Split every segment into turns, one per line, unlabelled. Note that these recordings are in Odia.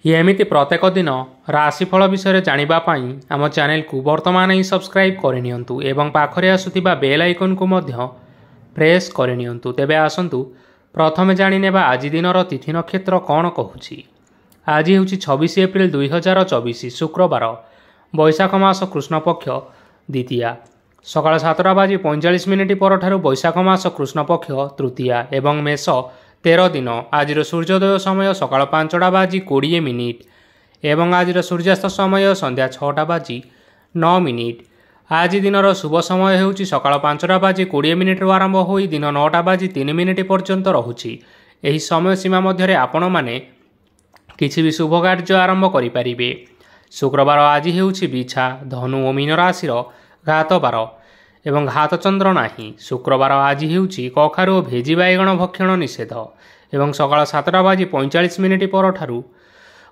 एमिति प्रत्येक दिन राशिफल विषय जानिबा पाई आम चैनल को वर्तमान ही सब्सक्राइब करनियंतु एवं पाखरे आसुथिबा बेल आइकन को मध्य प्रेस करनियंतु। तेबे आसंतु प्रथमे जानिनेबा आज दिनर तिथि नक्षत्र कौन कहूछि। आज हेउछि 26 एप्रिल 2024 शुक्रवार, बैशाख मास कृष्ण पक्ष द्वितीया, सकाळ 7:45 परठारु बैशाख मास कृष्ण पक्ष तृतीया एवं मेष 13 दिन। आज सूर्योदय समय सकाळ 5:20 एवं आज सूर्यास्त समय संध्या 6:09। आज दिनर शुभ समय हेउछि सकाळ 5:20 आरंभ होई दिन 9:03 पर्यंत रहुछि। एही समय सीमा मध्यरे आपण माने किछि भी शुभ कार्य आरंभ करि परिबे। शुक्रवार आज हेउछि बिछा, धनु और मीन राशिर घात बार एवं घात चंद्र नाही। शुक्रवार आज हेउछि कखारु और भेजी बाइगण भक्षण निषेध एवं सकाळ 7:45 परठारु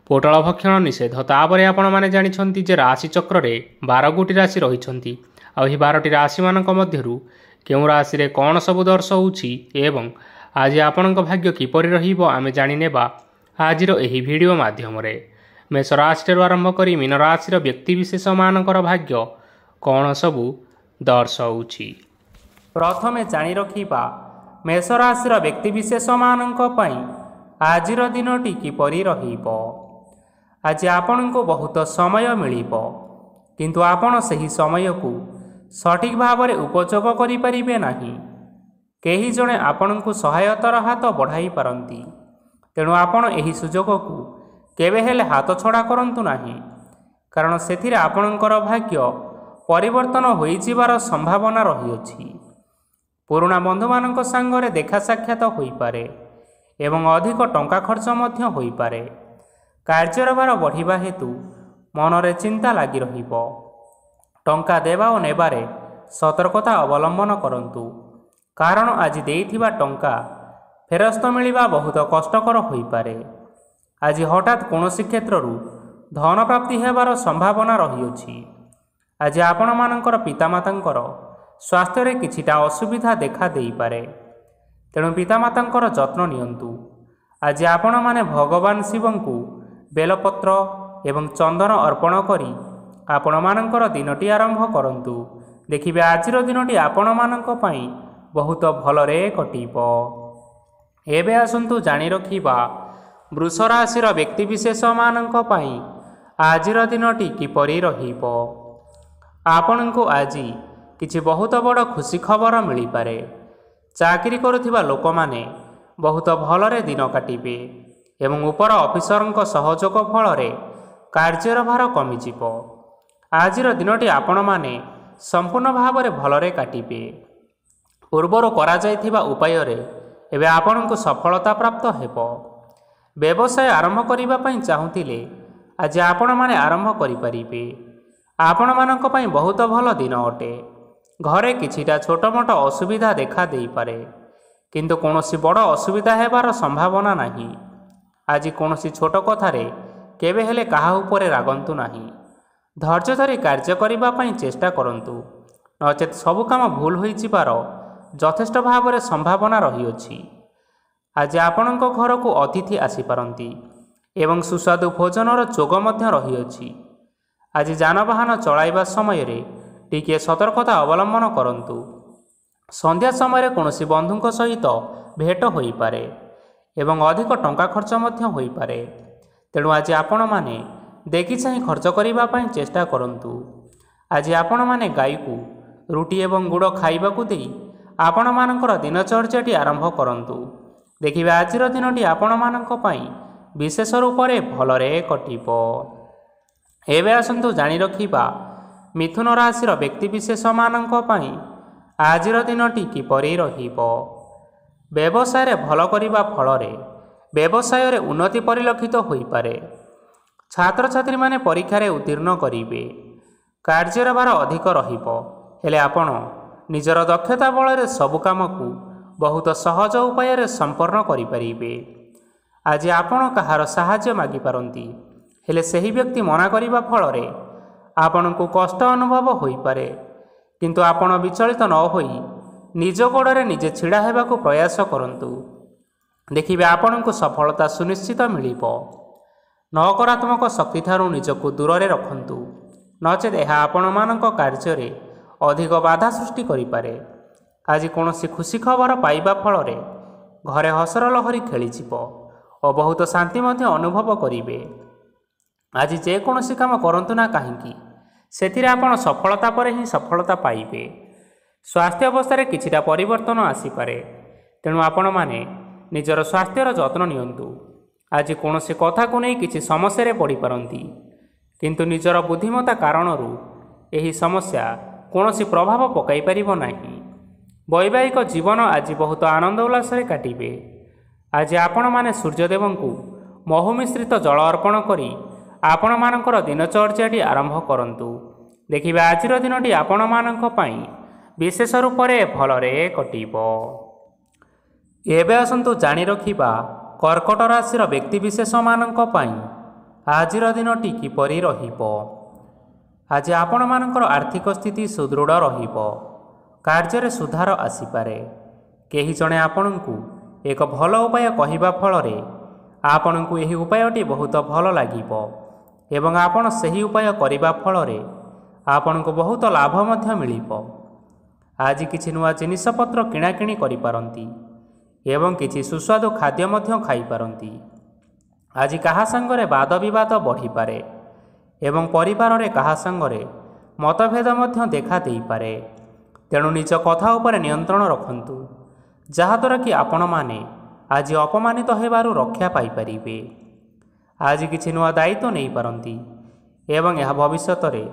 पोटल भक्षण निषेध। तापरे आपण माने जानिछंती जे राशि चक्र रे 12 गोटी राशि रहिछंती। आ एही 12टी राशि मानक मध्यरु केउ राशि रे कोन सब दर्शाउछि एवं आज आपणक भाग्य किपरि रहिबो आमे जानि नेबा आजिर एही वीडियो माध्यम रे। मेष राशि आरंभ करी मीन राशि व्यक्ति विशेष मानकर भाग्य कौन सबू दर्शाउछि। प्रथमे जानि रखिबा मेष राशि व्यक्ति विशेष मानक पई आजिर दिनटी किपरि रहिबो। आज आपण को बहुत समय मिलिबो, किंतु आपण सही समय को सठिक भाव में उपयोग करि परिबे नाही। केही जणे आपण को सहायतार हाथ बढ़ाई पारंती, तेणु आपण एही सुजोग को केबे हेले हाथ छड़ा करंतु नाही, कारण सेथिरे आपणकर भाग्य परिवर्तन होई जिबार संभावना रहिअछि। पुराणा बंधु मानक संगरे देखा साक्षात होई पारे एवं अधिक टंका खर्च मध्य होई पारे। कार्यर भार बढ़िबा हेतु मनरे चिंता लागी रहिबो। टंका देवा और नेबारे सतर्कता अवलंबन करंतु, कारण आज देइथिबा टंका फेरस्त मिलिबा बहुत कष्टकर होई पारे। आज हठात कोनोसी क्षेत्ररु धन प्राप्ति हेबार संभावना रहिअछि। आज आपण मानकर पितामातांकर स्वास्थ्य रे किछिटा असुविधा देखा देई पारे, तेणु पितामातांकर जत्न नियंतु। आज आपण माने भगवान शिवंकु बेलपत्र एवं चंदन अर्पण करी आपण मानकर दिनटी आरंभ करंतु। देखिबे आजिर दिनटी आपण मानक पई बहुत भलरे कटिबो। एबे आसंतु जानि रखिबा वृष राशिर व्यक्ति विशेष मानक पई आजिर दिनटी किपरि रहिबो। आपण को आज किछि बहुत बड़ खुशी खबर मिली पारे। चाकरी करुथिबा लोक माने बहुत भलरे दिन काटिबे एवं उपर ऑफिसरଙ୍କ सहयोग फलरे कार्यर भार कमिजिबो। आजिर दिनटी आपण माने संपूर्ण भाव में भलरे काटिबे। पूर्वर करा जायथिबा उपाय रे एबे आपणको सफलता प्राप्त हेबो। व्यवसाय आरंभ करिबा पई चाहुतिले आज आपण माने आरंभ करि परिबे। आपण मानक पई बहुत भल दिन अटे। घरे किछिटा छोट मोट असुविधा देखा देई पारे, किंतु कोनोसी बड़ असुविधा हेबार संभावना नाही। आज कोनोसी छोट कथारे केबे हेले काहा उपरे रागंतु नाही। धैर्य धरी कार्य करिबा पई चेष्टा करंतु, नचेत सबु काम भूल होई जिबार यथेष्ट भाव में संभावना रहिअछि। आज आपणक घर को अतिथि आसी पारंती एवं सुस्वादु भोजनर जोग मध्य रहिअछि। आज जानवाहन चलाइबा समय रे टिके सतर्कता अवलंबन करंतु। संध्या समय कोनोसी बंधुଙ୍କ सहित भेट होई पारे एवं अधिक टंका खर्च मध्य होई पारे, तेणु आज आपण माने देखि चाहि खर्च करिबा पई चेष्टा करंतु। आज आपण माने गाई को रुटी एवं गुड़ खाइबाकू देई आपण मानकर दिनचर्याटी आरंभ करंतु। देखिबे आजिर दिनटी आपण मानक पई विशेष रूप रे भलरे कटिबो। एबे आसंतु जानि रखिबा मिथुन राशिर व्यक्ति विशेष मानक पई आजिर दिनटी किपरि रहिबो। व्यवसाय रे भल करिबा फलरे व्यवसाय रे उन्नति परिलक्षित होई पारे। छात्र छात्री माने परीक्षा रे उत्तीर्ण करिवे। कार्यर भार अधिक रहिबो, हेले आपण निजर दक्षता बल रे सब काम को बहुत सहज उपाय रे संपन्न करि परिबे। आज आपण कहार सहाय्य मागी पारंती, हेले सही व्यक्ति मना करिबा फलरे आपण को कष्ट अनुभव होई पारे, किंतु आपण विचलित न होई निज गोड़े निजे छिड़ा हेबाकू प्रयास करंतु। देखिबे आपण को सफलता सुनिश्चित मिलिबो। ନକାରାତ୍ମକ ଶକ୍ତିଠାରୁ ନିଜକୁ ଦୂରରେ ରଖନ୍ତୁ, ନଚେତ୍ ଏହା ଆପଣମାନଙ୍କ କାର୍ଯ୍ୟରେ ଅଧିକ ବାଧା ସୃଷ୍ଟି କରିପାରେ। ଆଜି କୌଣସି ଖୁସି ଖବର ପାଇବା ଫଳରେ ଘରେ ହସର ଲହରୀ ଖେଳିଯିବ ଓ ବହୁତ ଶାନ୍ତି ମଧ୍ୟ ଅନୁଭବ କରିବେ। ଆଜି ଯେକୌଣସି କାମ କରନ୍ତୁ ନା କାହିଁକି, ସେଥିରେ ଆପଣ ସଫଳତା ପରେ ହିଁ ସଫଳତା ପାଇବେ। ସ୍ୱାସ୍ଥ୍ୟ ଅବସ୍ଥାରେ କିଛିଟା ପରିବର୍ତ୍ତନ ଆସିପାରେ, ତେଣୁ ଆପଣମାନେ ନିଜର ସ୍ୱାସ୍ଥ୍ୟର ଯତ୍ନ ନିଅନ୍ତୁ। ଆଜି କୌଣସି କଥାକୁ ନେଇ କିଛି ସମସ୍ୟାରେ ପଡ଼ିପାରନ୍ତି, କିନ୍ତୁ ନିଜର ବୁଦ୍ଧିମତ୍ତା କାରଣରୁ ଏହି ସମସ୍ୟା କୌଣସି ପ୍ରଭାବ ପକାଇପାରିବ ନାହିଁ। ବୈବାହିକ ଜୀବନ ଆଜି ବହୁତ ଆନନ୍ଦ ଉଲ୍ଲାସରେ କାଟିବେ। ଆଜି ଆପଣମାନେ ସୂର୍ଯ୍ୟଦେବଙ୍କୁ ମହୁ ମିଶ୍ରିତ ଜଳ ଅର୍ପଣ କରି ଆପଣମାନଙ୍କର ଦିନଚର୍ଯ୍ୟାଟି ଆରମ୍ଭ କରନ୍ତୁ। ଦେଖିବେ ଆଜିର ଦିନଟି ଆପଣମାନଙ୍କ ପାଇଁ ବିଶେଷ ରୂପରେ ଭଲରେ କଟିବ। ଏବେ ଆସନ୍ତୁ ଜାଣି ରଖିବା କର୍କଟ ରାଶିର ବ୍ୟକ୍ତିବିଶେଷମାନଙ୍କ ପାଇଁ ଆଜିର ଦିନଟି କିପରି ରହିବ। ଆଜି ଆପଣମାନଙ୍କର ଆର୍ଥିକ ସ୍ଥିତି ସୁଦୃଢ଼ ରହିବ। କାର୍ଯ୍ୟରେ ସୁଧାର ଆସିପାରେ। କେହି ଜଣେ ଆପଣଙ୍କୁ ଏକ ଭଲ ଉପାୟ କହିବା ଫଳରେ ଆପଣଙ୍କୁ ଏହି ଉପାୟଟି ବହୁତ ଭଲ ଲାଗିବ ଏବଂ ଆପଣ ସେହି ଉପାୟ କରିବା ଫଳରେ ଆପଣଙ୍କୁ ବହୁତ ଲାଭ ମଧ୍ୟ ମିଳିବ। ଆଜି କିଛି ନୂଆ ଜିନିଷପତ୍ର କିଣାକିଣି କରିପାରନ୍ତି ଏବଂ କିଛି ସୁସ୍ୱାଦୁ ଖାଦ୍ୟ ମଧ୍ୟ ଖାଇପାରନ୍ତି। ଆଜି କାହା ସାଙ୍ଗରେ ବାଦ ବିବାଦ ବଢ଼ିପାରେ ଏବଂ ପରିବାରରେ କାହା ସାଙ୍ଗରେ ମତଭେଦ ମଧ୍ୟ ଦେଖା ଦେଇପାରେ। ତେଣୁ ନିଜ କଥା ଉପରେ ନିୟନ୍ତ୍ରଣ ରଖନ୍ତୁ, ଯାହାଦ୍ୱାରା କି ଆପଣମାନେ ଆଜି ଅପମାନିତ ହେବାରୁ ରକ୍ଷା ପାଇପାରିବେ। ଆଜି କିଛି ନୂଆ ଦାୟିତ୍ୱ ନେଇପାରନ୍ତି ଏବଂ ଏହା ଭବିଷ୍ୟତରେ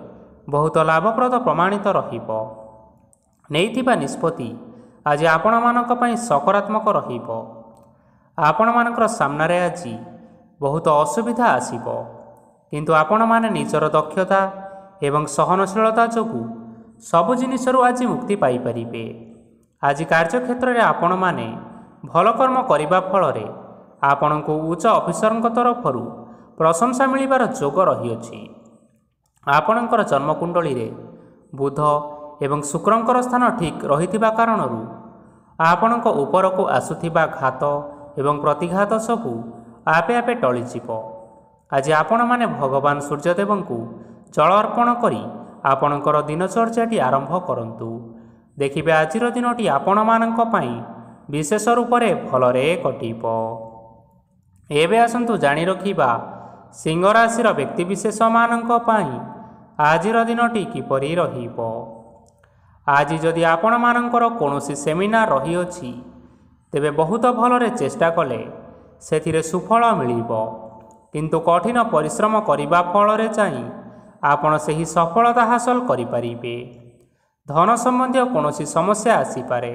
ବହୁତ ଲାଭପ୍ରଦ ପ୍ରମାଣିତ ରହିବ। ନେଇଥିବା ନିଷ୍ପତ୍ତି ଆଜି ଆପଣମାନଙ୍କ ପାଇଁ ସକାରାତ୍ମକ ରହିବ। ଆପଣମାନଙ୍କର ସାମ୍ନାରେ ଆଜି ବହୁତ ଅସୁବିଧା ଆସିବ, କିନ୍ତୁ ଆପଣମାନେ ନିଜର ଦକ୍ଷତା ଏବଂ ସହନଶୀଳତା ଯୋଗୁଁ ସବୁ ଜିନିଷରୁ ଆଜି ମୁକ୍ତି ପାଇପାରିବେ। ଆଜି କାର୍ଯ୍ୟକ୍ଷେତ୍ରରେ ଆପଣମାନେ ଭଲ କର୍ମ କରିବା ଫଳରେ ଆପଣଙ୍କୁ ଉଚ୍ଚ ଅଫିସରଙ୍କ ତରଫରୁ ପ୍ରଶଂସା ମିଳିବାର ଯୋଗ ରହିଅଛି। ଆପଣଙ୍କର ଜନ୍ମକୁଣ୍ଡଳୀରେ ବୁଧ ଏବଂ ଶୁକ୍ରଙ୍କର ସ୍ଥାନ ଠିକ୍ ରହିଥିବା କାରଣରୁ ଆପଣଙ୍କ ଉପରକୁ ଆସୁଥିବା ଘାତ ଏବଂ ପ୍ରତିଘାତ ସବୁ ଆପେ ଆପେ ଟଳିଯିବ। ଆଜି ଆପଣମାନେ ଭଗବାନ ସୂର୍ଯ୍ୟଦେବଙ୍କୁ ଜଳ ଅର୍ପଣ କରି ଆପଣଙ୍କର ଦିନଚର୍ଯ୍ୟାଟି ଆରମ୍ଭ କରନ୍ତୁ। ଦେଖିବେ ଆଜିର ଦିନଟି ଆପଣମାନଙ୍କ ପାଇଁ ବିଶେଷ ରୂପରେ ଭଲରେ କଟିବ। ଏବେ ଆସନ୍ତୁ ଜାଣି ରଖିବା ସିଂହ ରାଶିର ବ୍ୟକ୍ତିବିଶେଷମାନଙ୍କ ପାଇଁ ଆଜିର ଦିନଟି କିପରି ରହିବ। ଆଜି ଯଦି ଆପଣମାନଙ୍କର କୌଣସି ସେମିନାର ରହିଅଛି, ତେବେ ବହୁତ ଭଲରେ ଚେଷ୍ଟା କଲେ ସେଥିରେ ସୁଫଳ ମିଳିବ, କିନ୍ତୁ କଠିନ ପରିଶ୍ରମ କରିବା ଫଳରେ ଯାଇ ଆପଣ ସେହି ସଫଳତା ହାସଲ କରିପାରିବେ। ଧନ ସମ୍ବନ୍ଧୀୟ କୌଣସି ସମସ୍ୟା ଆସିପାରେ,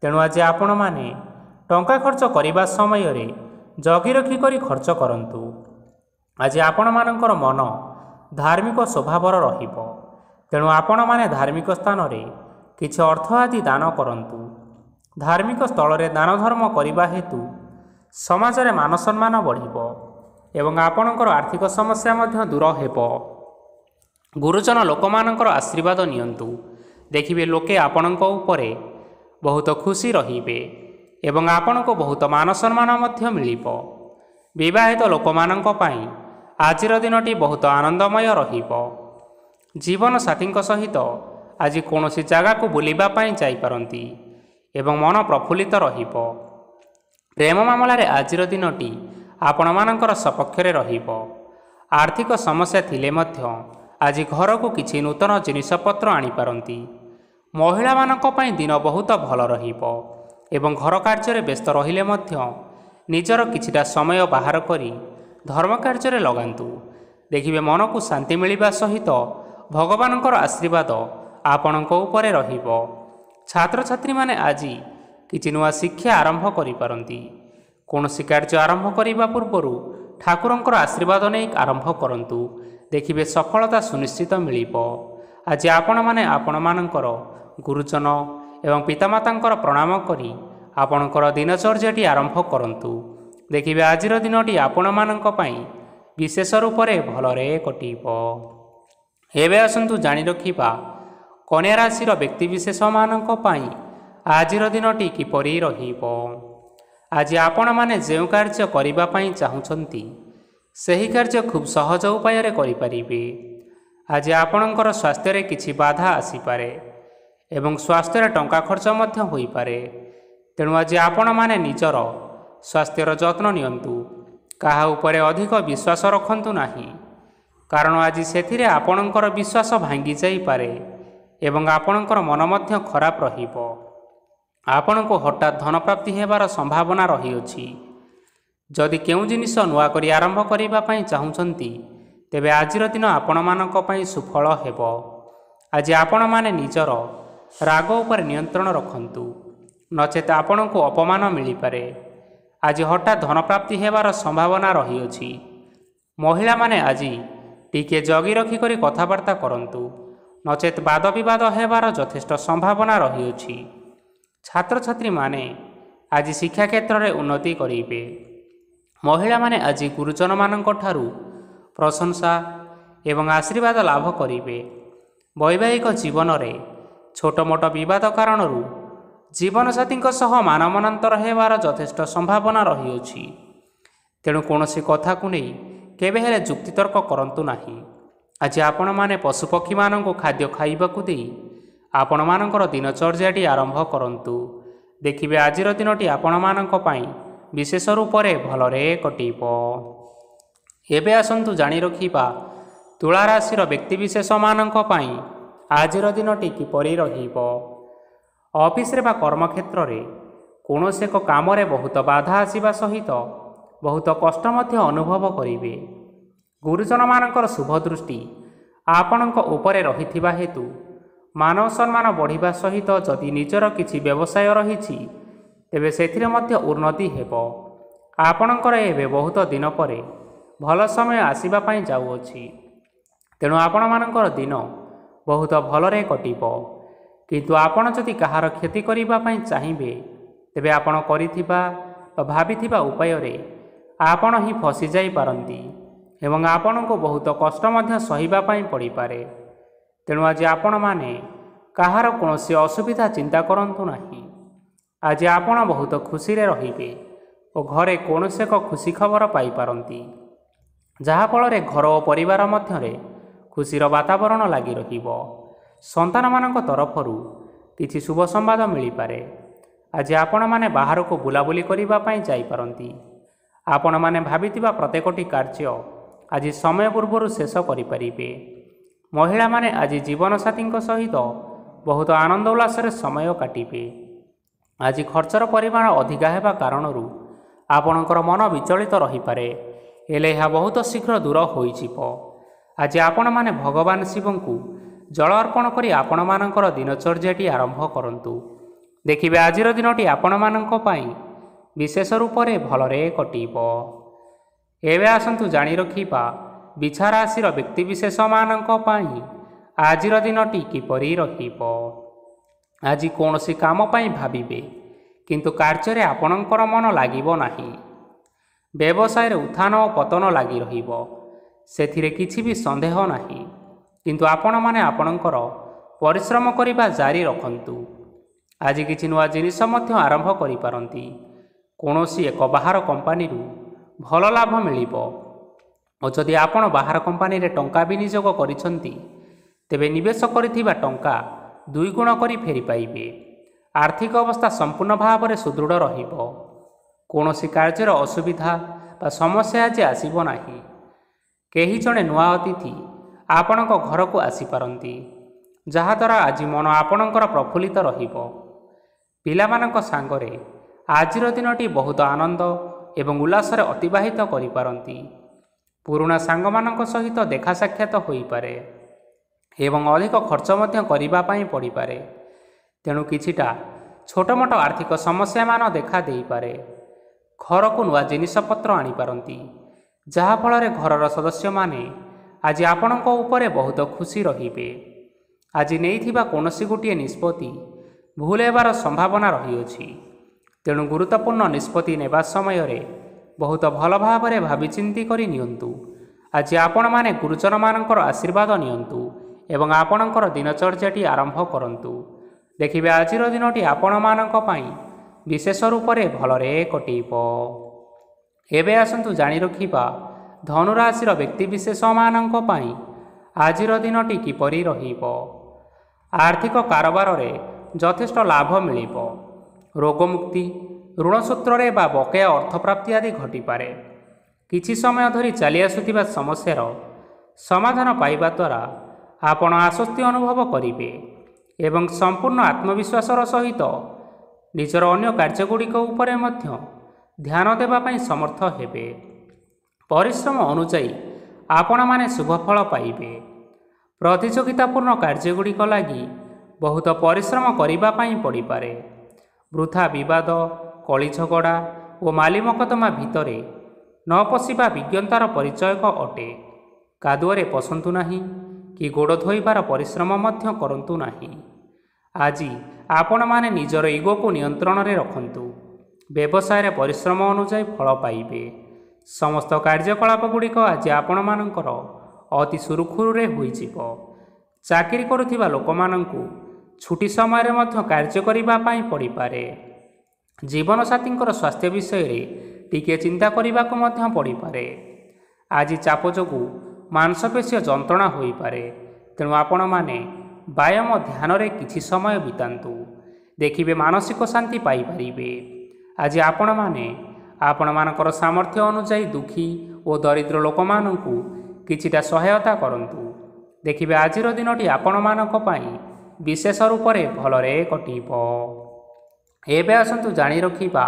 ତେଣୁ ଆଜି ଆପଣମାନେ ଟଙ୍କା ଖର୍ଚ୍ଚ କରିବା ସମୟରେ ଜଗି ରଖି କରି ଖର୍ଚ୍ଚ କରନ୍ତୁ। ଆଜି ଆପଣମାନଙ୍କର ମନ ଧାର୍ମିକ ସ୍ୱଭାବର ରହିବ, ତେଣୁ ଆପଣମାନେ ଧାର୍ମିକ ସ୍ଥାନରେ କିଛି ଅର୍ଥ ଆଦି ଦାନ କରନ୍ତୁ। ଧାର୍ମିକ ସ୍ଥଳରେ ଦାନ ଧର୍ମ କରିବା ହେତୁ ସମାଜରେ ମାନ ସମ୍ମାନ ବଢ଼ିବ ଏବଂ ଆପଣଙ୍କର ଆର୍ଥିକ ସମସ୍ୟା ମଧ୍ୟ ଦୂର ହେବ। ଗୁରୁଜନ ଲୋକମାନଙ୍କର ଆଶୀର୍ବାଦ ନିଅନ୍ତୁ। ଦେଖିବେ ଲୋକେ ଆପଣଙ୍କ ଉପରେ ବହୁତ ଖୁସି ରହିବେ ଏବଂ ଆପଣଙ୍କୁ ବହୁତ ମାନ ସମ୍ମାନ ମଧ୍ୟ ମିଳିବ। ବିବାହିତ ଲୋକମାନଙ୍କ ପାଇଁ ଆଜିର ଦିନଟି ବହୁତ ଆନନ୍ଦମୟ ରହିବ। ଜୀବନସାଥୀଙ୍କ ସହିତ ଆଜି କୌଣସି ଜାଗାକୁ ବୁଲିବା ପାଇଁ ଯାଇପାରନ୍ତି ଏବଂ ମନ ପ୍ରଫୁଲ୍ଲିତ ରହିବ। ପ୍ରେମ ମାମଲାରେ ଆଜିର ଦିନଟି ଆପଣମାନଙ୍କର ସପକ୍ଷରେ ରହିବ। ଆର୍ଥିକ ସମସ୍ୟା ଥିଲେ ମଧ୍ୟ ଆଜି ଘରକୁ କିଛି ନୂତନ ଜିନିଷପତ୍ର ଆଣିପାରନ୍ତି। ମହିଳାମାନଙ୍କ ପାଇଁ ଦିନ ବହୁତ ଭଲ ରହିବ ଏବଂ ଘର କାର୍ଯ୍ୟରେ ବ୍ୟସ୍ତ ରହିଲେ ମଧ୍ୟ ନିଜର କିଛିଟା ସମୟ ବାହାର କରି ଧର୍ମ କାର୍ଯ୍ୟରେ ଲଗାନ୍ତୁ। ଦେଖିବେ ମନକୁ ଶାନ୍ତି ମିଳିବା ସହିତ ଭଗବାନଙ୍କର ଆଶୀର୍ବାଦ ଆପଣଙ୍କ ଉପରେ ରହିବ। ଛାତ୍ରଛାତ୍ରୀମାନେ ଆଜି କିଛି ନୂଆ ଶିକ୍ଷା ଆରମ୍ଭ କରିପାରନ୍ତି। କୌଣସି କାର୍ଯ୍ୟ ଆରମ୍ଭ କରିବା ପୂର୍ବରୁ ଠାକୁରଙ୍କର ଆଶୀର୍ବାଦ ନେଇ ଆରମ୍ଭ କରନ୍ତୁ। ଦେଖିବେ ସଫଳତା ସୁନିଶ୍ଚିତ ମିଳିବ। ଆଜି ଆପଣମାନେ ଆପଣମାନଙ୍କର ଗୁରୁଜନ ଏବଂ ପିତାମାତାଙ୍କର ପ୍ରଣାମ କରି ଆପଣଙ୍କର ଦିନଚର୍ଯ୍ୟାଟି ଆରମ୍ଭ କରନ୍ତୁ। ଦେଖିବେ ଆଜିର ଦିନଟି ଆପଣମାନଙ୍କ ପାଇଁ ବିଶେଷ ରୂପରେ ଭଲରେ କଟିବ। ଏବେ ଆସନ୍ତୁ ଜାଣି ରଖିବା କନ୍ୟା ରାଶିର ବ୍ୟକ୍ତିବିଶେଷମାନଙ୍କ ପାଇଁ ଆଜିର ଦିନଟି କିପରି ରହିବ। ଆଜି ଆପଣମାନେ ଯେଉଁ କାର୍ଯ୍ୟ କରିବା ପାଇଁ ଚାହୁଁଛନ୍ତି ସେହି କାର୍ଯ୍ୟ ଖୁବ୍ ସହଜ ଉପାୟରେ କରିପାରିବେ। ଆଜି ଆପଣଙ୍କର ସ୍ୱାସ୍ଥ୍ୟରେ କିଛି ବାଧା ଆସିପାରେ ଏବଂ ସ୍ୱାସ୍ଥ୍ୟରେ ଟଙ୍କା ଖର୍ଚ୍ଚ ମଧ୍ୟ ହୋଇପାରେ। ତେଣୁ ଆଜି ଆପଣମାନେ ନିଜର ସ୍ୱାସ୍ଥ୍ୟର ଯତ୍ନ ନିଅନ୍ତୁ। କାହା ଉପରେ ଅଧିକ ବିଶ୍ୱାସ ରଖନ୍ତୁ ନାହିଁ, କାରଣ ଆଜି ସେଥିରେ ଆପଣଙ୍କର ବିଶ୍ୱାସ ଭାଙ୍ଗି ଯାଇପାରେ ଏବଂ ଆପଣଙ୍କର ମନ ମଧ୍ୟ ଖରାପ ରହିବ। ଆପଣଙ୍କୁ ହଠାତ୍ ଧନପ୍ରାପ୍ତି ହେବାର ସମ୍ଭାବନା ରହିଅଛି। ଯଦି କେଉଁ ଜିନିଷ ନୂଆ କରି ଆରମ୍ଭ କରିବା ପାଇଁ ଚାହୁଁଛନ୍ତି, ତେବେ ଆଜିର ଦିନ ଆପଣମାନଙ୍କ ପାଇଁ ସୁଫଳ ହେବ। ଆଜି ଆପଣମାନେ ନିଜର ରାଗ ଉପରେ ନିୟନ୍ତ୍ରଣ ରଖନ୍ତୁ, ନଚେତ୍ ଆପଣଙ୍କୁ ଅପମାନ ମିଳିପାରେ। ଆଜି ହଠାତ୍ ଧନପ୍ରାପ୍ତି ହେବାର ସମ୍ଭାବନା ରହିଅଛି। ମହିଳାମାନେ ଆଜି ଟିକିଏ ଜଗି ରଖିକରି କଥାବାର୍ତ୍ତା କରନ୍ତୁ, ନଚେତ୍ ବାଦବିବାଦ ହେବାର ଯଥେଷ୍ଟ ସମ୍ଭାବନା ରହିଅଛି। ଛାତ୍ରଛାତ୍ରୀମାନେ ଆଜି ଶିକ୍ଷା କ୍ଷେତ୍ରରେ ଉନ୍ନତି କରିବେ। ମହିଳାମାନେ ଆଜି ଗୁରୁଜନମାନଙ୍କ ଠାରୁ ପ୍ରଶଂସା ଏବଂ ଆଶୀର୍ବାଦ ଲାଭ କରିବେ। ବୈବାହିକ ଜୀବନରେ ଛୋଟ ମୋଟ ବିବାଦ କାରଣରୁ ଜୀବନସାଥୀଙ୍କ ସହ ମାନମନାନ୍ତର ହେବାର ଯଥେଷ୍ଟ ସମ୍ଭାବନା ରହିଅଛି। ତେଣୁ କୌଣସି କଥାକୁ ନେଇ କେବେ ହେଲେ ଯୁକ୍ତିତର୍କ କରନ୍ତୁ ନାହିଁ। ଆଜି ଆପଣମାନେ ପଶୁପକ୍ଷୀମାନଙ୍କୁ ଖାଦ୍ୟ ଖାଇବାକୁ ଦେଇ ଆପଣମାନଙ୍କର ଦିନଚର୍ଯ୍ୟାଟି ଆରମ୍ଭ କରନ୍ତୁ। ଦେଖିବେ ଆଜିର ଦିନଟି ଆପଣମାନଙ୍କ ପାଇଁ ବିଶେଷ ରୂପରେ ଭଲରେ କଟିବ। ଏବେ ଆସନ୍ତୁ ଜାଣି ରଖିବା ତୁଳା ରାଶିର ବ୍ୟକ୍ତିବିଶେଷମାନଙ୍କ ପାଇଁ ଆଜିର ଦିନଟି କିପରି ରହିବ। ଅଫିସରେ ବା କର୍ମକ୍ଷେତ୍ରରେ କୌଣସି ଏକ କାମରେ ବହୁତ ବାଧା ଆସିବା ସହିତ ବହୁତ କଷ୍ଟ ମଧ୍ୟ ଅନୁଭବ କରିବେ। ଗୁରୁଜନମାନଙ୍କର ଶୁଭ ଦୃଷ୍ଟି ଆପଣଙ୍କ ଉପରେ ରହିଥିବା ହେତୁ ମାନବ ସମ୍ମାନ ବଢ଼ିବା ସହିତ ଯଦି ନିଜର କିଛି ବ୍ୟବସାୟ ରହିଛି, ତେବେ ସେଥିରେ ମଧ୍ୟ ଉନ୍ନତି ହେବ। ଆପଣଙ୍କର ଏବେ ବହୁତ ଦିନ ପରେ ଭଲ ସମୟ ଆସିବା ପାଇଁ ଯାଉଅଛି। ତେଣୁ ଆପଣମାନଙ୍କର ଦିନ ବହୁତ ଭଲରେ କଟିବ। କିନ୍ତୁ ଆପଣ ଯଦି କାହାର କ୍ଷତି କରିବା ପାଇଁ ଚାହିଁବେ, ତେବେ ଆପଣ କରିଥିବା ବା ଭାବିଥିବା ଉପାୟରେ ଆପଣ ହିଁ ଫସି ଯାଇପାରନ୍ତି ଏବଂ ଆପଣଙ୍କୁ ବହୁତ କଷ୍ଟ ମଧ୍ୟ ସହିବା ପାଇଁ ପଡ଼ିପାରେ। ତେଣୁ ଆଜି ଆପଣମାନେ କାହାର କୌଣସି ଅସୁବିଧା ଚିନ୍ତା କରନ୍ତୁ ନାହିଁ। ଆଜି ଆପଣ ବହୁତ ଖୁସିରେ ରହିବେ ଓ ଘରେ କୌଣସି ଏକ ଖୁସି ଖବର ପାଇପାରନ୍ତି, ଯାହାଫଳରେ ଘର ଓ ପରିବାର ମଧ୍ୟରେ ଖୁସିର ବାତାବରଣ ଲାଗି ରହିବ। ସନ୍ତାନମାନଙ୍କ ତରଫରୁ କିଛି ଶୁଭ ସମ୍ବାଦ ମିଳିପାରେ। ଆଜି ଆପଣମାନେ ବାହାରକୁ ବୁଲାବୁଲି କରିବା ପାଇଁ ଯାଇପାରନ୍ତି। ଆପଣମାନେ ଭାବିଥିବା ପ୍ରତ୍ୟେକଟି କାର୍ଯ୍ୟ ଆଜି ସମୟ ପୂର୍ବରୁ ଶେଷ କରିପାରିବେ। ମହିଳାମାନେ ଆଜି ଜୀବନସାଥୀଙ୍କ ସହିତ ବହୁତ ଆନନ୍ଦ ଉଲ୍ଲାସରେ ସମୟ କାଟିବେ। ଆଜି ଖର୍ଚ୍ଚର ପରିମାଣ ଅଧିକା ହେବା କାରଣରୁ ଆପଣଙ୍କର ମନ ବିଚଳିତ ରହିପାରେ, ହେଲେ ଏହା ବହୁତ ଶୀଘ୍ର ଦୂର ହୋଇଯିବ। ଆଜି ଆପଣମାନେ ଭଗବାନ ଶିବଙ୍କୁ ଜଳ ଅର୍ପଣ କରି ଆପଣମାନଙ୍କର ଦିନଚର୍ଯ୍ୟାଟି ଆରମ୍ଭ କରନ୍ତୁ। ଦେଖିବେ ଆଜିର ଦିନଟି ଆପଣମାନଙ୍କ ପାଇଁ ବିଶେଷ ରୂପରେ ଭଲରେ କଟିବ। ଏବେ ଆସନ୍ତୁ ଜାଣି ରଖିବା ବିଛା ରାଶିର ବ୍ୟକ୍ତିବିଶେଷମାନଙ୍କ ପାଇଁ ଆଜିର ଦିନଟି କିପରି ରହିବ। ଆଜି କୌଣସି କାମ ପାଇଁ ଭାବିବେ, କିନ୍ତୁ କାର୍ଯ୍ୟରେ ଆପଣଙ୍କର ମନ ଲାଗିବ ନାହିଁ। ବ୍ୟବସାୟରେ ଉତ୍ଥାନ ଓ ପତନ ଲାଗି ରହିବ, ସେଥିରେ କିଛି ବି ସନ୍ଦେହ ନାହିଁ। କିନ୍ତୁ ଆପଣମାନେ ଆପଣଙ୍କର ପରିଶ୍ରମ କରିବା ଜାରି ରଖନ୍ତୁ। ଆଜି କିଛି ନୂଆ ଜିନିଷ ମଧ୍ୟ ଆରମ୍ଭ କରିପାରନ୍ତି। କୌଣସି ଏକ ବାହାର କମ୍ପାନୀରୁ ଭଲ ଲାଭ ମିଳିବ ଓ ଯଦି ଆପଣ ବାହାର କମ୍ପାନୀରେ ଟଙ୍କା ବିନିଯୋଗ କରିଛନ୍ତି, ତେବେ ନିବେଶ କରିଥିବା ଟଙ୍କା 2 ଗୁଣ କରି ଫେରି ପାଇବେ। ଆର୍ଥିକ ଅବସ୍ଥା ସମ୍ପୂର୍ଣ୍ଣ ଭାବରେ ସୁଦୃଢ଼ ରହିବ। କୌଣସି କାର୍ଯ୍ୟର ଅସୁବିଧା ବା ସମସ୍ୟା ଆଜି ଆସିବ ନାହିଁ। କେହି ଜଣେ ନୂଆ ଅତିଥି ଆପଣଙ୍କ ଘରକୁ ଆସିପାରନ୍ତି, ଯାହାଦ୍ୱାରା ଆଜି ମନ ଆପଣଙ୍କର ପ୍ରଫୁଲ୍ଲିତ ରହିବ। ପିଲାମାନଙ୍କ ସାଙ୍ଗରେ ଆଜିର ଦିନଟି ବହୁତ ଆନନ୍ଦ ଏବଂ ଉଲ୍ଲାସରେ ଅତିବାହିତ କରିପାରନ୍ତି। ପୁରୁଣା ସାଙ୍ଗମାନଙ୍କ ସହିତ ଦେଖା ସାକ୍ଷାତ ହୋଇପାରେ ଏବଂ ଅଧିକ ଖର୍ଚ୍ଚ ମଧ୍ୟ କରିବା ପାଇଁ ପଡ଼ିପାରେ। ତେଣୁ କିଛିଟା ଛୋଟମୋଟ ଆର୍ଥିକ ସମସ୍ୟାମାନ ଦେଖା ଦେଇପାରେ। ଘରକୁ ନୂଆ ଜିନିଷପତ୍ର ଆଣିପାରନ୍ତି, ଯାହାଫଳରେ ଘରର ସଦସ୍ୟମାନେ ଆଜି ଆପଣଙ୍କ ଉପରେ ବହୁତ ଖୁସି ରହିବେ। ଆଜି ନେଇଥିବା କୌଣସି ଗୋଟିଏ ନିଷ୍ପତ୍ତି ଭୁଲ ହେବାର ସମ୍ଭାବନା ରହିଅଛି। ତେଣୁ ଗୁରୁତ୍ୱପୂର୍ଣ୍ଣ ନିଷ୍ପତ୍ତି ନେବା ସମୟରେ ବହୁତ ଭଲ ଭାବରେ ଭାବିଚିନ୍ତି କରି ନିଅନ୍ତୁ। ଆଜି ଆପଣମାନେ ଗୁରୁଜନମାନଙ୍କର ଆଶୀର୍ବାଦ ନିଅନ୍ତୁ ଏବଂ ଆପଣଙ୍କର ଦିନଚର୍ଯ୍ୟାଟି ଆରମ୍ଭ କରନ୍ତୁ। ଦେଖିବେ ଆଜିର ଦିନଟି ଆପଣମାନଙ୍କ ପାଇଁ ବିଶେଷ ରୂପରେ ଭଲରେ କଟିବ। ଏବେ ଆସନ୍ତୁ ଜାଣି ରଖିବା ଧନୁରାଶିର ବ୍ୟକ୍ତିବିଶେଷମାନଙ୍କ ପାଇଁ ଆଜିର ଦିନଟି କିପରି ରହିବ। ଆର୍ଥିକ କାରବାରରେ ଯଥେଷ୍ଟ ଲାଭ ମିଳିବ। ରୋଗମୁକ୍ତି, ଋଣ ସୂତ୍ରରେ ବା ବକେୟା ଅର୍ଥପ୍ରାପ୍ତି ଆଦି ଘଟିପାରେ। କିଛି ସମୟ ଧରି ଚାଲି ଆସୁଥିବା ସମସ୍ୟାର ସମାଧାନ ପାଇବା ଦ୍ୱାରା ଆପଣ ଆଶ୍ୱସ୍ତି ଅନୁଭବ କରିବେ ଏବଂ ସମ୍ପୂର୍ଣ୍ଣ ଆତ୍ମବିଶ୍ୱାସର ସହିତ ନିଜର ଅନ୍ୟ କାର୍ଯ୍ୟଗୁଡ଼ିକ ଉପରେ ମଧ୍ୟ ଧ୍ୟାନ ଦେବା ପାଇଁ ସମର୍ଥ ହେବେ। ପରିଶ୍ରମ ଅନୁଯାୟୀ ଆପଣମାନେ ଶୁଭଫଳ ପାଇବେ। ପ୍ରତିଯୋଗିତାପୂର୍ଣ୍ଣ କାର୍ଯ୍ୟଗୁଡ଼ିକ ଲାଗି ବହୁତ ପରିଶ୍ରମ କରିବା ପାଇଁ ପଡ଼ିପାରେ। ବୃଥା ବିବାଦ, କଳି ଝଗଡ଼ା ଓ ମାଲି ମକଦ୍ଦମା ଭିତରେ ନ ପଶିବା ବିଜ୍ଞତାର ପରିଚୟକ ଅଟେ। କାଦୁଅରେ ପଶନ୍ତୁ ନାହିଁ କି ଗୋଡ଼ ଧୋଇବାର ପରିଶ୍ରମ ମଧ୍ୟ କରନ୍ତୁ ନାହିଁ। ଆଜି ଆପଣମାନେ ନିଜର ଇଗୋକୁ ନିୟନ୍ତ୍ରଣରେ ରଖନ୍ତୁ। ବ୍ୟବସାୟରେ ପରିଶ୍ରମ ଅନୁଯାୟୀ ଫଳ ପାଇବେ। ସମସ୍ତ କାର୍ଯ୍ୟକଳାପଗୁଡ଼ିକ ଆଜି ଆପଣମାନଙ୍କର ଅତି ସୁରୁଖୁରୁରେ ହୋଇଯିବ। ଚାକିରି କରୁଥିବା ଲୋକମାନଙ୍କୁ ଛୁଟି ସମୟରେ ମଧ୍ୟ କାର୍ଯ୍ୟ କରିବା ପାଇଁ ପଡ଼ିପାରେ। ଜୀବନସାଥୀଙ୍କର ସ୍ୱାସ୍ଥ୍ୟ ବିଷୟରେ ଟିକିଏ ଚିନ୍ତା କରିବାକୁ ମଧ୍ୟ ପଡ଼ିପାରେ। ଆଜି ଚାପ ଯୋଗୁଁ ମାଂସପେଶୀୟ ଯନ୍ତ୍ରଣା ହୋଇପାରେ, ତେଣୁ ଆପଣମାନେ ବ୍ୟାୟାମ ଧ୍ୟାନରେ କିଛି ସମୟ ବିତାନ୍ତୁ। ଦେଖିବେ ମାନସିକ ଶାନ୍ତି ପାଇପାରିବେ। ଆଜି ଆପଣମାନେ ଆପଣମାନଙ୍କର ସାମର୍ଥ୍ୟ ଅନୁଯାୟୀ ଦୁଃଖୀ ଓ ଦରିଦ୍ର ଲୋକମାନଙ୍କୁ କିଛିଟା ସହାୟତା କରନ୍ତୁ। ଦେଖିବେ ଆଜିର ଦିନଟି ଆପଣମାନଙ୍କ ପାଇଁ ବିଶେଷ ରୂପରେ ଭଲରେ କଟିବ। ଏବେ ଆସନ୍ତୁ ଜାଣି ରଖିବା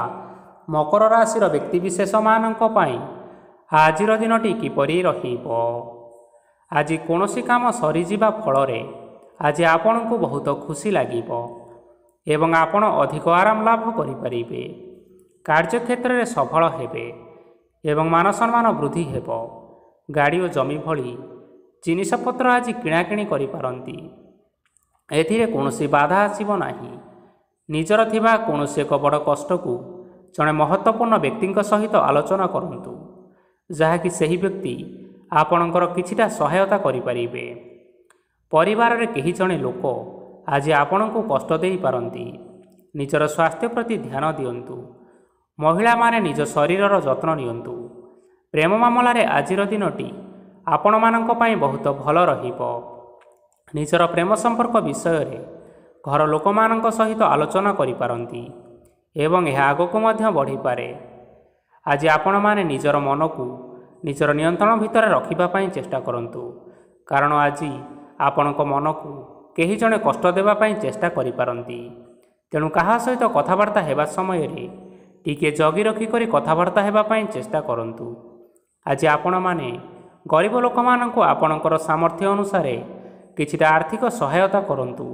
ମକର ରାଶିର ବ୍ୟକ୍ତିବିଶେଷମାନଙ୍କ ପାଇଁ ଆଜିର ଦିନଟି କିପରି ରହିବ। ଆଜି କୌଣସି କାମ ସରିଯିବା ଫଳରେ ଆଜି ଆପଣଙ୍କୁ ବହୁତ ଖୁସି ଲାଗିବ ଏବଂ ଆପଣ ଅଧିକ ଆରାମ ଲାଭ କରିପାରିବେ। କାର୍ଯ୍ୟକ୍ଷେତ୍ରରେ ସଫଳ ହେବେ ଏବଂ ମାନସମ୍ମାନ ବୃଦ୍ଧି ହେବ। ଗାଡ଼ି ଓ ଜମି ଭଳି ଜିନିଷପତ୍ର ଆଜି କିଣାକିଣି କରିପାରନ୍ତି। ଏଥିରେ କୌଣସି ବାଧା ଆସିବ ନାହିଁ। ନିଜର ଥିବା କୌଣସି ଏକ ବଡ଼ କଷ୍ଟକୁ ଜଣେ ମହତ୍ତ୍ୱପୂର୍ଣ୍ଣ ବ୍ୟକ୍ତିଙ୍କ ସହିତ ଆଲୋଚନା କରନ୍ତୁ, ଯାହାକି ସେହି ବ୍ୟକ୍ତି ଆପଣଙ୍କର କିଛିଟା ସହାୟତା କରିପାରିବେ। ପରିବାରରେ କେହି ଜଣେ ଲୋକ ଆଜି ଆପଣଙ୍କୁ କଷ୍ଟ ଦେଇପାରନ୍ତି। ନିଜର ସ୍ୱାସ୍ଥ୍ୟ ପ୍ରତି ଧ୍ୟାନ ଦିଅନ୍ତୁ। ମହିଳାମାନେ ନିଜ ଶରୀରର ଯତ୍ନ ନିଅନ୍ତୁ। ପ୍ରେମ ମାମଲାରେ ଆଜିର ଦିନଟି ଆପଣମାନଙ୍କ ପାଇଁ ବହୁତ ଭଲ ରହିବ। ନିଜର ପ୍ରେମ ସମ୍ପର୍କ ବିଷୟରେ ଘର ଲୋକମାନଙ୍କ ସହିତ ଆଲୋଚନା କରିପାରନ୍ତି ଏବଂ ଏହା ଆଗକୁ ମଧ୍ୟ ବଢ଼ିପାରେ। ଆଜି ଆପଣମାନେ ନିଜର ମନକୁ ନିଜର ନିୟନ୍ତ୍ରଣ ଭିତରେ ରଖିବା ପାଇଁ ଚେଷ୍ଟା କରନ୍ତୁ, କାରଣ ଆଜି ଆପଣଙ୍କ ମନକୁ କେହି ଜଣେ କଷ୍ଟ ଦେବା ପାଇଁ ଚେଷ୍ଟା କରିପାରନ୍ତି। ତେଣୁ କାହା ସହିତ କଥାବାର୍ତ୍ତା ହେବା ସମୟରେ ଟିକିଏ ଜଗି ରଖିକରି କଥାବାର୍ତ୍ତା ହେବା ପାଇଁ ଚେଷ୍ଟା କରନ୍ତୁ। ଆଜି ଆପଣମାନେ ଗରିବ ଲୋକମାନଙ୍କୁ ଆପଣଙ୍କର ସାମର୍ଥ୍ୟ ଅନୁସାରେ କିଛିଟା ଆର୍ଥିକ ସହାୟତା କରନ୍ତୁ।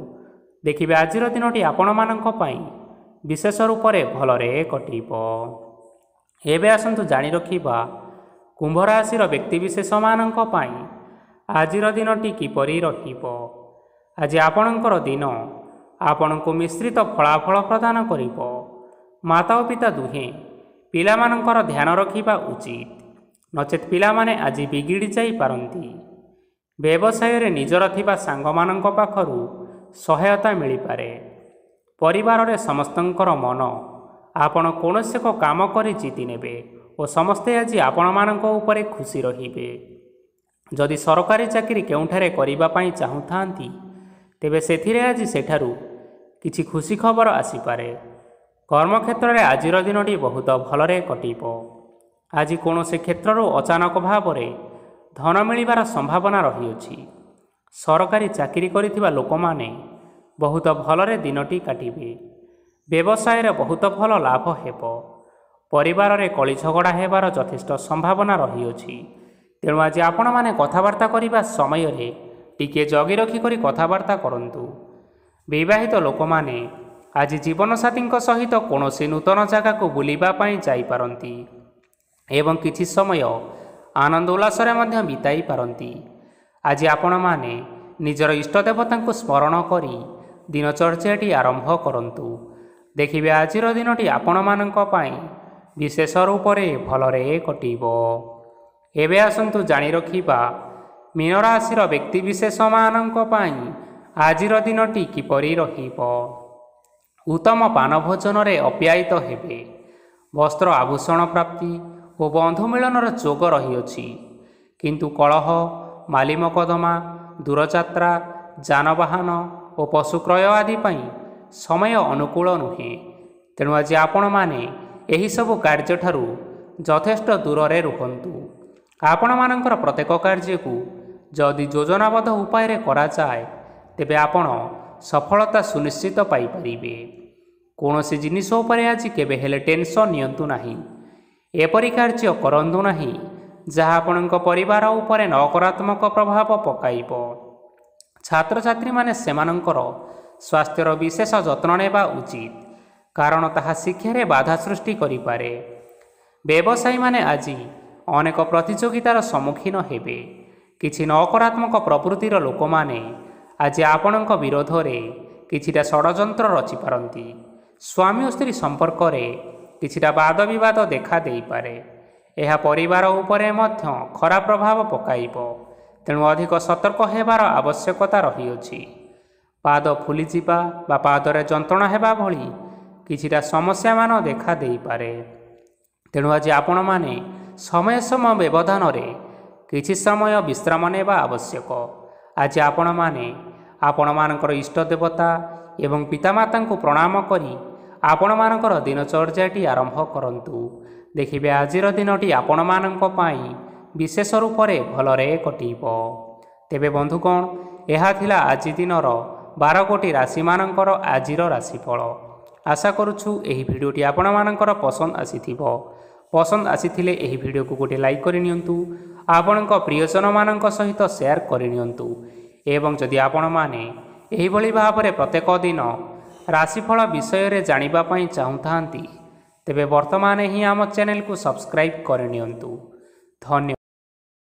ଦେଖିବେ ଆଜିର ଦିନଟି ଆପଣମାନଙ୍କ ପାଇଁ ବିଶେଷ ରୂପରେ ଭଲରେ କଟିବ। ଏବେ ଆସନ୍ତୁ ଜାଣି ରଖିବା କୁମ୍ଭ ରାଶିର ବ୍ୟକ୍ତିବିଶେଷମାନଙ୍କ ପାଇଁ ଆଜିର ଦିନଟି କିପରି ରହିବ। ଆଜି ଆପଣଙ୍କର ଦିନ ଆପଣଙ୍କୁ ମିଶ୍ରିତ ଫଳାଫଳ ପ୍ରଦାନ କରିବ। ମାତା ଓ ପିତା ଦୁହେଁ ପିଲାମାନଙ୍କର ଧ୍ୟାନ ରଖିବା ଉଚିତ, ନଚେତ୍ ପିଲାମାନେ ଆଜି ବିଗିଡ଼ି ଯାଇପାରନ୍ତି। ବ୍ୟବସାୟରେ ନିଜର ଥିବା ସାଙ୍ଗମାନଙ୍କ ପାଖରୁ ସହାୟତା ମିଳିପାରେ। ପରିବାରରେ ସମସ୍ତଙ୍କର ମନ ଆପଣ କୌଣସି ଏକ କାମ କରି ଜିତି ନେବେ ଓ ସମସ୍ତେ ଆଜି ଆପଣମାନଙ୍କ ଉପରେ ଖୁସି ରହିବେ। ଯଦି ସରକାରୀ ଚାକିରି କେଉଁଠାରେ କରିବା ପାଇଁ ଚାହୁଁଥାନ୍ତି, ତେବେ ସେଥିରେ ଆଜି ସେଠାରୁ କିଛି ଖୁସି ଖବର ଆସିପାରେ। କର୍ମକ୍ଷେତ୍ରରେ ଆଜିର ଦିନଟି ବହୁତ ଭଲରେ କଟିବ। ଆଜି କୌଣସି କ୍ଷେତ୍ରରୁ ଅଚାନକ ଭାବରେ ଧନ ମିଳିବାର ସମ୍ଭାବନା ରହିଅଛି। ସରକାରୀ ଚାକିରି କରିଥିବା ଲୋକମାନେ ବହୁତ ଭଲରେ ଦିନଟି କାଟିବେ। ବ୍ୟବସାୟରେ ବହୁତ ଭଲ ଲାଭ ହେବ। ପରିବାରରେ କଳି ଝଗଡ଼ା ହେବାର ଯଥେଷ୍ଟ ସମ୍ଭାବନା ରହିଅଛି। ତେଣୁ ଆଜି ଆପଣମାନେ କଥାବାର୍ତ୍ତା କରିବା ସମୟରେ ଟିକିଏ ଜଗି ରଖିକରି କଥାବାର୍ତ୍ତା କରନ୍ତୁ। ବିବାହିତ ଲୋକମାନେ ଆଜି ଜୀବନସାଥୀଙ୍କ ସହିତ କୌଣସି ନୂତନ ଜାଗାକୁ ବୁଲିବା ପାଇଁ ଯାଇପାରନ୍ତି ଏବଂ କିଛି ସମୟ ଆନନ୍ଦ ଉଲ୍ଲାସରେ ମଧ୍ୟ ବିତାଇ ପାରନ୍ତି। ଆଜି ଆପଣମାନେ ନିଜର ଇଷ୍ଟଦେବତାଙ୍କୁ ସ୍ମରଣ କରି ଦିନଚର୍ଯ୍ୟାଟି ଆରମ୍ଭ କରନ୍ତୁ। ଦେଖିବେ ଆଜିର ଦିନଟି ଆପଣମାନଙ୍କ ପାଇଁ ବିଶେଷ ରୂପରେ ଭଲରେ କଟିବ। ଏବେ ଆସନ୍ତୁ ଜାଣି ରଖିବା ମୀନ ରାଶିର ବ୍ୟକ୍ତିବିଶେଷମାନଙ୍କ ପାଇଁ ଆଜିର ଦିନଟି କିପରି ରହିବ। ଉତ୍ତମ ପାନ ଭୋଜନରେ ଅପ୍ୟାୟିତ ହେବେ। ବସ୍ତ୍ର ଆଭୂଷଣ ପ୍ରାପ୍ତି ଓ ବନ୍ଧୁ ମିଳନର ଯୋଗ ରହିଅଛି। କିନ୍ତୁ କଳହ, ମାଲି ମକଦ୍ଦମା, ଦୂରଯାତ୍ରା, ଯାନବାହନ ଓ ପଶୁ କ୍ରୟ ଆଦି ପାଇଁ ସମୟ ଅନୁକୂଳ ନୁହେଁ। ତେଣୁ ଆଜି ଆପଣମାନେ ଏହିସବୁ କାର୍ଯ୍ୟଠାରୁ ଯଥେଷ୍ଟ ଦୂରରେ ରୁହନ୍ତୁ। ଆପଣମାନଙ୍କର ପ୍ରତ୍ୟେକ କାର୍ଯ୍ୟକୁ ଯଦି ଯୋଜନାବଦ୍ଧ ଉପାୟରେ କରାଯାଏ ତେବେ ଆପଣ ସଫଳତା ସୁନିଶ୍ଚିତ ପାଇପାରିବେ। କୌଣସି ଜିନିଷ ଉପରେ ଆଜି କେବେ ହେଲେ ଟେନସନ୍ ନିଅନ୍ତୁ ନାହିଁ। ଏପରି କାର୍ଯ୍ୟ କରନ୍ତୁ ନାହିଁ ଯାହା ଆପଣଙ୍କ ପରିବାର ଉପରେ ନକାରାତ୍ମକ ପ୍ରଭାବ ପକାଇବ। ଛାତ୍ରଛାତ୍ରୀମାନେ ସେମାନଙ୍କର ସ୍ୱାସ୍ଥ୍ୟର ବିଶେଷ ଯତ୍ନ ନେବା ଉଚିତ, କାରଣ ତାହା ଶିକ୍ଷାରେ ବାଧା ସୃଷ୍ଟି କରିପାରେ। ବ୍ୟବସାୟୀମାନେ ଆଜି ଅନେକ ପ୍ରତିଯୋଗିତାର ସମ୍ମୁଖୀନ ହେବେ। କିଛି ନକାରାତ୍ମକ ପ୍ରବୃତ୍ତିର ଲୋକମାନେ ଆଜି ଆପଣଙ୍କ ବିରୋଧରେ କିଛିଟା ଷଡ଼ଯନ୍ତ୍ର ରଚିପାରନ୍ତି। ସ୍ୱାମୀ ଓ ସ୍ତ୍ରୀ ସମ୍ପର୍କରେ କିଛିଟା ବାଦ ବିବାଦ ଦେଖା ଦେଇପାରେ। ଏହା ପରିବାର ଉପରେ ମଧ୍ୟ ଖରାପ ପ୍ରଭାବ ପକାଇବ। ତେଣୁ ଅଧିକ ସତର୍କ ହେବାର ଆବଶ୍ୟକତା ରହିଅଛି। ପାଦ ଫୁଲିଯିବା ବା ପାଦରେ ଯନ୍ତ୍ରଣା ହେବା ଭଳି କିଛିଟା ସମସ୍ୟାମାନ ଦେଖା ଦେଇପାରେ। ତେଣୁ ଆଜି ଆପଣମାନେ ସମୟ ବ୍ୟବଧାନରେ କିଛି ସମୟ ବିଶ୍ରାମ ନେବା ଆବଶ୍ୟକ। ଆଜି ଆପଣମାନେ ଆପଣମାନଙ୍କର ଇଷ୍ଟ ଦେବତା ଏବଂ ପିତାମାତାଙ୍କୁ ପ୍ରଣାମ କରି ଆପଣମାନଙ୍କର ଦିନଚର୍ଯ୍ୟାଟି ଆରମ୍ଭ କରନ୍ତୁ। ଦେଖିବେ ଆଜିର ଦିନଟି ଆପଣମାନଙ୍କ ପାଇଁ ବିଶେଷ ରୂପରେ ଭଲରେ କଟିବ। ତେବେ ବନ୍ଧୁଗଣ, ଏହା ଥିଲା ଆଜି ଦିନର 12 ଗୋଟି ରାଶିମାନଙ୍କର ଆଜିର ରାଶିଫଳ। ଆଶା କରୁଛୁ ଏହି ଭିଡ଼ିଓଟି ଆପଣମାନଙ୍କର ପସନ୍ଦ ଆସିଥିବ। ପସନ୍ଦ ଆସିଥିଲେ ଏହି ଭିଡ଼ିଓକୁ ଗୋଟିଏ ଲାଇକ୍ କରିନିଅନ୍ତୁ। ଆପଣଙ୍କ ପ୍ରିୟଜନମାନଙ୍କ ସହିତ ସେୟାର କରିନିଅନ୍ତୁ। ଏବଂ ଯଦି ଆପଣମାନେ ଏହିଭଳି ଭାବରେ ପ୍ରତ୍ୟେକ ଦିନ ରାଶିଫଳ ବିଷୟରେ ଜାଣିବା ପାଇଁ ଚାହୁଁଥାନ୍ତି ତେବେ ବର୍ତ୍ତମାନ ହିଁ ଆମ ଚ୍ୟାନେଲକୁ ସବସ୍କ୍ରାଇବ୍ କରିନିଅନ୍ତୁ। ଧନ୍ୟବାଦ।